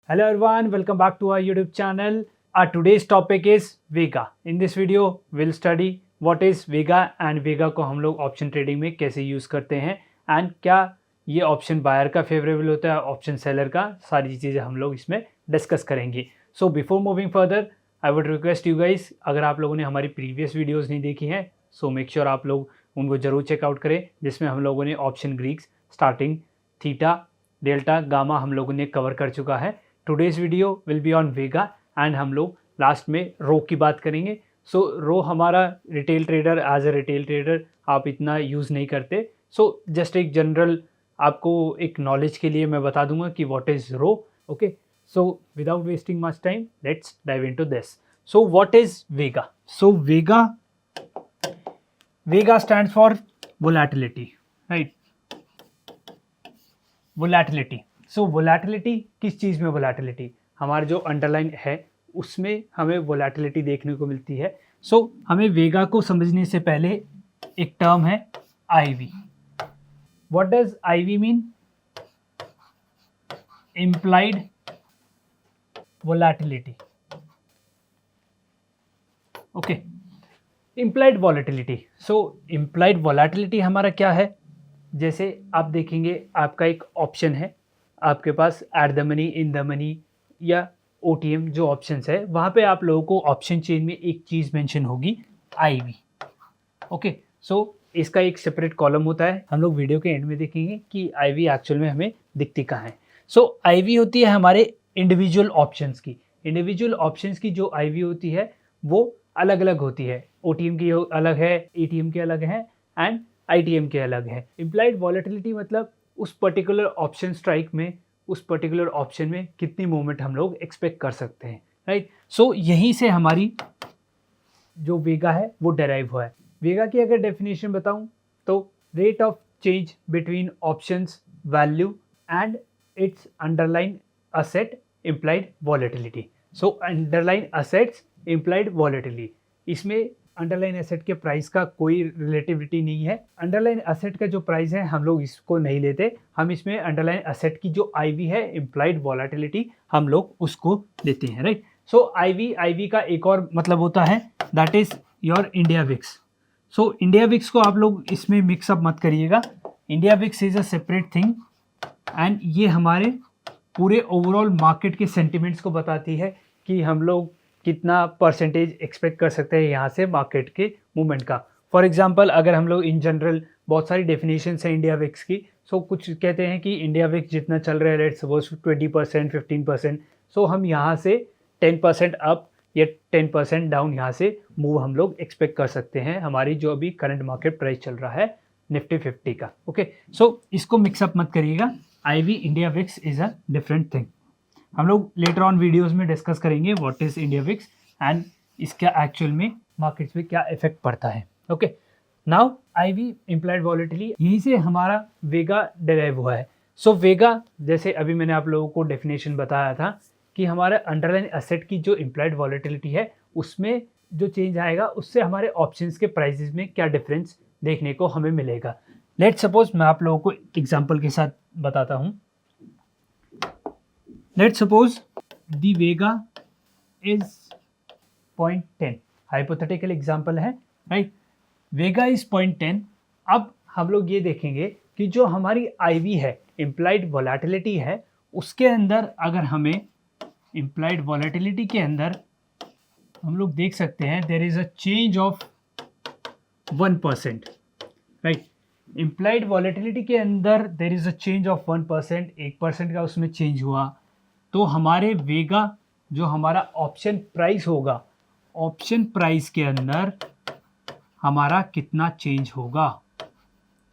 Hello everyone, welcome back to our YouTube channel. Our today's topic is Vega. In this video, we'll study what is Vega and Vega को हम लोग option trading में कैसे use करते हैं and क्या ये ऑप्शन बायर का फेवरेबल होता है, ऑप्शन सेलर का, सारी चीज़ें हम लोग इसमें डिस्कस करेंगे. So before moving further I would request you guys, अगर आप लोगों ने हमारी प्रीवियस वीडियोज़ नहीं देखी हैं सो मेक श्योर आप लोग उनको ज़रूर चेकआउट करें, जिसमें हम लोगों ने option Greeks, starting, theta, delta, gamma हम लोगों ने कवर कर चुका है. Today's video will be on Vega and हम लोग लास्ट में रो की बात करेंगे. सो रो हमारा retail trader, as a retail trader आप इतना यूज़ नहीं करते. सो जस्ट एक जनरल आपको एक नॉलेज के लिए मैं बता दूंगा कि what is rho. Okay, so without wasting much time let's dive into this. So what is vega? So vega stands for volatility, right? Volatility. So volatility किस चीज़ में? वोलेटिलिटी हमारा जो अंडरलाइन है उसमें हमें वोलेटिलिटी देखने को मिलती है. सो हमें वेगा को समझने से पहले एक टर्म है IV. What does IV mean? Implied volatility. Okay, implied volatility. So implied volatility हमारा क्या है? जैसे आप देखेंगे आपका एक ऑप्शन है, आपके पास at the money, in the money या OTM जो ऑप्शंस है, वहाँ पे आप लोगों को ऑप्शन चेन में एक चीज़ मेंशन होगी, आईवी. ओके, सो इसका एक सेपरेट कॉलम होता है, हम लोग वीडियो के एंड में देखेंगे कि आईवी एक्चुअल में हमें दिखती कहाँ है. सो आईवी होती है हमारे इंडिविजुअल ऑप्शंस की. इंडिविजुअल ऑप्शंस की जो आईवी होती है वो अलग अलग होती है. OTM की अलग है, ATM के अलग है एंड ITM के अलग है. इम्प्लाइड वॉलेटिलिटी मतलब उस पर्टिकुलर ऑप्शन स्ट्राइक में, उस पर्टिकुलर ऑप्शन में कितनी मूवमेंट हम लोग एक्सपेक्ट कर सकते हैं, राइट? सो यहीं से हमारी जो वेगा है वो डेराइव हुआ है. वेगा की अगर डेफिनेशन बताऊं तो rate of change between options value and it's underline asset implied volatility. So underline assets implied volatility, इसमें अंडरलाइन एसेट के प्राइस का कोई रिलेटिविटी नहीं है. अंडरलाइन एसेट का जो प्राइस है हम लोग इसको नहीं लेते, हम इसमें अंडरलाइन एसेट की जो आईवी है, इम्प्लाइड वॉलेटिलिटी, हम लोग उसको लेते हैं, राइट? सो आईवी का एक और मतलब होता है, that is your India VIX. So India VIX को आप लोग इसमें मिक्सअप मत करिएगा. India VIX is a separate thing and ये हमारे पूरे ओवरऑल मार्केट के सेंटिमेंट्स को बताती है कि हम लोग कितना परसेंटेज एक्सपेक्ट कर सकते हैं यहाँ से मार्केट के मूवमेंट का. फॉर एग्जांपल अगर हम लोग इन जनरल, बहुत सारी डेफिनेशंस हैं इंडिया विक्स की. सो कुछ कहते हैं कि इंडिया विक्स जितना चल रहा है, लेट्स सपोज 20%, 15%, सो हम यहाँ से 10% अप या 10% डाउन यहाँ से मूव हम लोग एक्सपेक्ट कर सकते हैं, हमारी जो अभी करंट मार्केट प्राइस चल रहा है निफ्टी 50 का. ओके, सो इसको मिक्सअप मत करिएगा. IV India VIX is a different thing. हम लोग लेटर ऑन वीडियोस में डिस्कस करेंगे what is India VIX and इसका एक्चुअल में मार्केट्स पे क्या इफेक्ट पड़ता है. Okay, now IV implied volatility, यहीं से हमारा वेगा डेराइव हुआ है. सो वेगा, जैसे अभी मैंने आप लोगों को डेफिनेशन बताया था कि हमारा अंडरलाइन एसेट की जो इम्प्लाइड वॉलेटिलिटी है उसमें जो चेंज आएगा उससे हमारे ऑप्शंस के प्राइसेस में क्या डिफरेंस देखने को हमें मिलेगा. लेट्स सपोज मैं आप लोगों को एग्जाम्पल के साथ बताता हूँ. Let's suppose the Vega is 0.10. Hypothetical example है, right? Vega is 0.10. अब हम लोग ये देखेंगे कि जो हमारी IV है, implied volatility है, उसके अंदर अगर हमें implied volatility के अंदर हम लोग देख सकते हैं there is a change of 1%, right? Implied volatility के अंदर there is a change of 1%, 1% का उसमें चेंज हुआ तो हमारे वेगा जो हमारा ऑप्शन प्राइस होगा, ऑप्शन प्राइस के अंदर हमारा कितना चेंज होगा,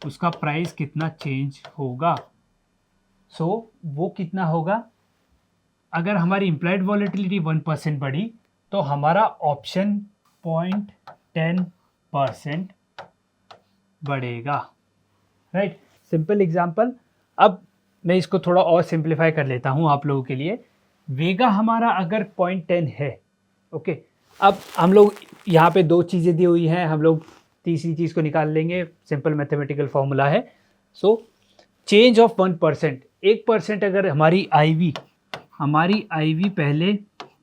उसका प्राइस कितना चेंज होगा. सो वो कितना होगा? अगर हमारी इम्प्लाइड वॉलेटिलिटी 1% बढ़ी तो हमारा ऑप्शन 0.10% बढ़ेगा, राइट? Simple example. अब मैं इसको थोड़ा और सिंप्लीफाई कर लेता हूँ आप लोगों के लिए. वेगा हमारा अगर 0.10 है, ओके, अब हम लोग यहाँ पे दो चीज़ें दी हुई हैं, हम लोग तीसरी चीज़ को निकाल लेंगे. सिंपल मैथमेटिकल फॉर्मूला है. सो चेंज ऑफ 1%, 1% अगर हमारी आईवी हमारी आईवी पहले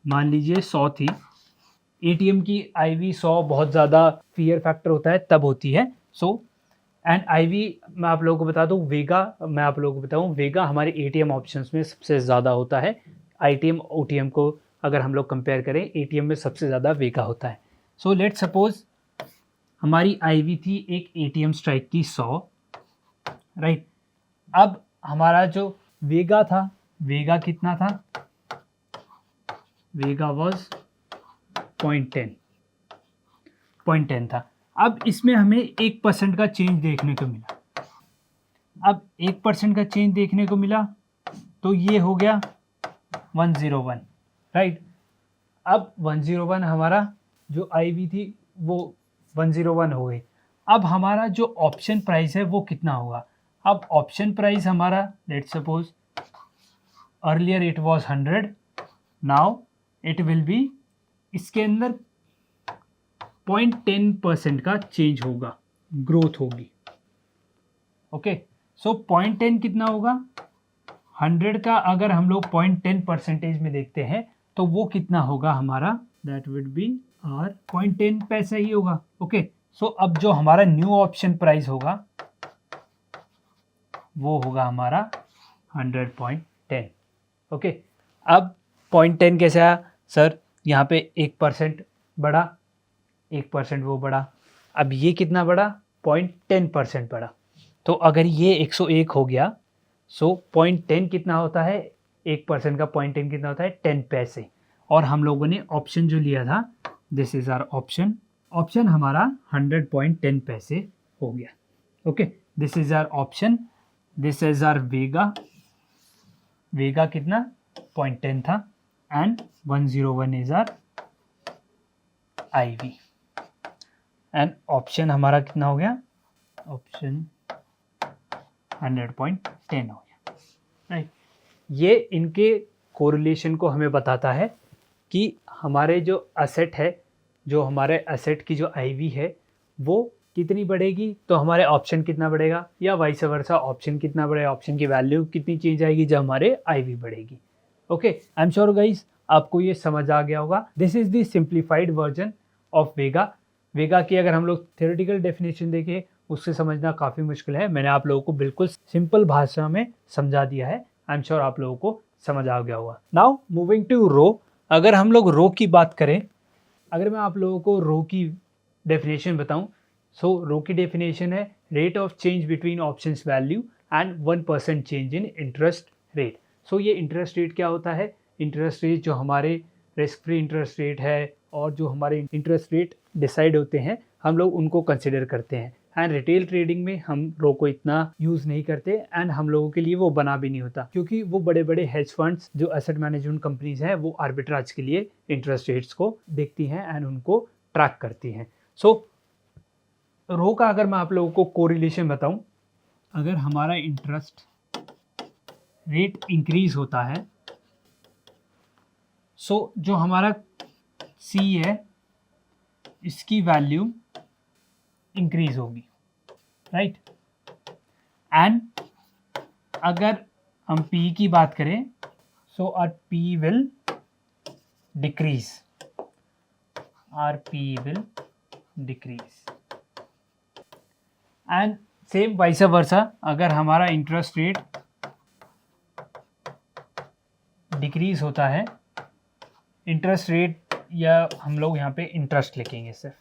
मान लीजिए 100 थी, एटीएम की आईवी 100 बहुत ज़्यादा फियर फैक्टर होता है तब होती है। सो एंड आईवी मैं आप लोगों को बता दूं, वेगा हमारे एटीएम ऑप्शंस में सबसे ज़्यादा होता है। आईटीएम ओटीएम को अगर हम लोग कंपेयर करें, एटीएम में सबसे ज़्यादा वेगा होता है। सो लेट्स सपोज हमारी आईवी थी एक एटीएम स्ट्राइक की 100, राइट। अब हमारा जो वेगा था, वेगा कितना था, वेगा वॉज 0.10 था। अब इसमें हमें 1% का चेंज देखने को मिला। अब 1% का चेंज देखने को मिला तो ये हो गया 101, राइट। अब 101 हमारा जो आईवी थी वो 101 हो गई। अब हमारा जो ऑप्शन प्राइस है वो कितना होगा। अब ऑप्शन प्राइस हमारा let's suppose earlier it was 100, now it will be, इसके अंदर 0.10% का चेंज होगा, ग्रोथ होगी। ओके, सो 0.10 कितना होगा, 100 का अगर हम लोग 0.10% में देखते हैं तो वो कितना होगा हमारा, दैट वुड बी आर 0.10 पैसा ही होगा। ओके, सो अब जो हमारा न्यू ऑप्शन प्राइस होगा वो होगा हमारा 100.10। ओके, अब 0.10 कैसे आया सर, यहाँ पे 1% बढ़ा, 1% वो बढ़ा, अब ये कितना बढ़ा, 0.10% बढ़ा। तो अगर ये 101 हो गया, सो 0.10 कितना होता है, 1% का 0.10 कितना होता है, 10 पैसे। और हम लोगों ने ऑप्शन जो लिया था, this is our option, option हमारा 100.10 पैसे हो गया। Okay, this is our option, this is our vega, vega कितना 0.10 था, and 101 is our IV, and option हमारा कितना हो गया, ऑप्शन 100.10 हो गया, राइट। ये इनके कोरिलेशन को हमें बताता है कि हमारे जो असेट है, जो हमारे असेट की जो आईवी है वो कितनी बढ़ेगी तो हमारे ऑप्शन कितना बढ़ेगा, या वाइस वर्सा ऑप्शन कितना बढ़ेगा, ऑप्शन की वैल्यू कितनी चेंज आएगी जब हमारे आईवी बढ़ेगी। Okay, I am sure guys आपको ये समझ आ गया होगा। This is the simplified version of vega. Vega की अगर हम लोग थ्योरेटिकल डेफिनेशन देखें उससे समझना काफ़ी मुश्किल है, मैंने आप लोगों को बिल्कुल सिंपल भाषा में समझा दिया है। आई एम श्योर आप लोगों को समझ आ गया होगा। नाउ मूविंग टू रो, अगर हम लोग रो की बात करें, अगर मैं आप लोगों को रो की डेफिनेशन बताऊं, सो रो की डेफिनेशन है rate of change between options value and 1% change in interest rate. So ये इंटरेस्ट रेट क्या होता है, इंटरेस्ट रेट जो हमारे रिस्क फ्री इंटरेस्ट रेट है और जो हमारे इंटरेस्ट रेट डिसाइड होते हैं हम लोग उनको कंसिडर करते हैं। एंड रिटेल ट्रेडिंग में हम रो को इतना यूज़ नहीं करते, एंड हम लोगों के लिए वो बना भी नहीं होता, क्योंकि वो बड़े बड़े हेज फंड्स जो एसेट मैनेजमेंट कंपनीज हैं वो आर्बिट्राज के लिए इंटरेस्ट रेट्स को देखती हैं एंड उनको ट्रैक करती हैं। सो रो का अगर मैं आप लोगों को कोरिलेशन बताऊं, अगर हमारा इंटरेस्ट रेट इंक्रीज होता है, सो जो हमारा सी है इसकी वैल्यू इंक्रीज होगी, राइट। एंड अगर हम पी की बात करें, so our P will decrease, our P will decrease. And same vice versa, अगर हमारा इंटरेस्ट रेट डिक्रीज होता है, इंटरेस्ट रेट या हम लोग यहाँ पे इंटरेस्ट लिखेंगे सिर्फ,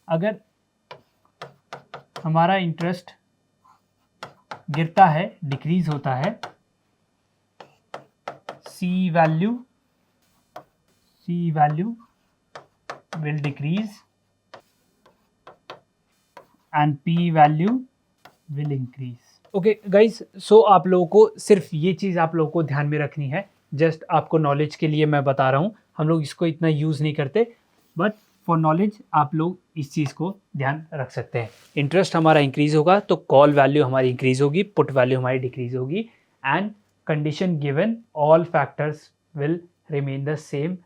अगर हमारा इंटरेस्ट गिरता है, डिक्रीज होता है, C value will decrease and P value will increase. Okay guys, so आप लोगों को सिर्फ ये चीज़ आप लोगों को ध्यान में रखनी है, जस्ट आपको नॉलेज के लिए मैं बता रहा हूँ, हम लोग इसको इतना यूज़ नहीं करते, बट फॉर नॉलेज आप लोग इस चीज़ को ध्यान रख सकते हैं। इंटरेस्ट हमारा इंक्रीज होगा तो कॉल वैल्यू हमारी इंक्रीज होगी, पुट वैल्यू हमारी डिक्रीज होगी, and condition given all factors will remain the same.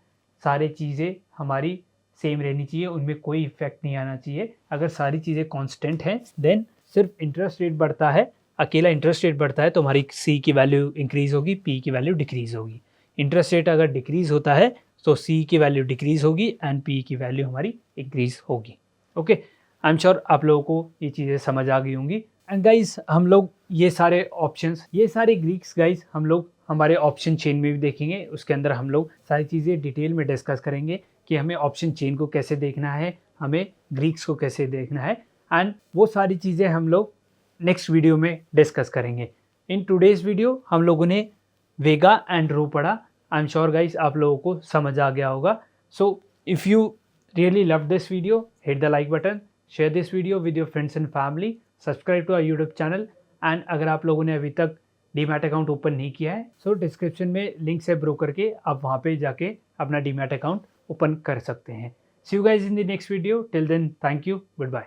सारी चीज़ें हमारी सेम रहनी चाहिए, उनमें कोई इफेक्ट नहीं आना चाहिए। अगर सारी चीज़ें कांस्टेंट हैं देन सिर्फ इंटरेस्ट रेट बढ़ता है अकेला इंटरेस्ट रेट बढ़ता है तो हमारी सी की वैल्यू इंक्रीज़ होगी, पी की वैल्यू डिक्रीज़ होगी। इंटरेस्ट रेट अगर डिक्रीज़ होता है तो सी की वैल्यू डिक्रीज़ होगी एंड पी की वैल्यू हमारी इंक्रीज़ होगी। ओके, आई एम श्योर आप लोगों को ये चीज़ें समझ आ गई होंगी। एंड गाइज हम लोग ये सारे ऑप्शंस, ये सारे ग्रीक्स गाइज हम लोग हमारे ऑप्शन चेन में भी देखेंगे। उसके अंदर हम लोग सारी चीज़ें डिटेल में डिस्कस करेंगे कि हमें ऑप्शन चेन को कैसे देखना है, हमें ग्रीक्स को कैसे देखना है, एंड वो सारी चीज़ें हम लोग नेक्स्ट वीडियो में डिस्कस करेंगे। इन टुडेज़ वीडियो हम लोगों ने वेगा एंड रो पढ़ा। आई एम श्योर गाइज आप लोगों को समझ आ गया होगा। So if you really love this video, hit the like button, share this video with your friends and family, subscribe to our YouTube channel. And अगर आप लोगों ने अभी तक डीमैट अकाउंट ओपन नहीं किया है सो डिस्क्रिप्शन में लिंक से ब्रोकर के आप वहाँ पे जाके अपना डीमैट अकाउंट ओपन कर सकते हैं। See you guys in the next video, till then thank you, good bye.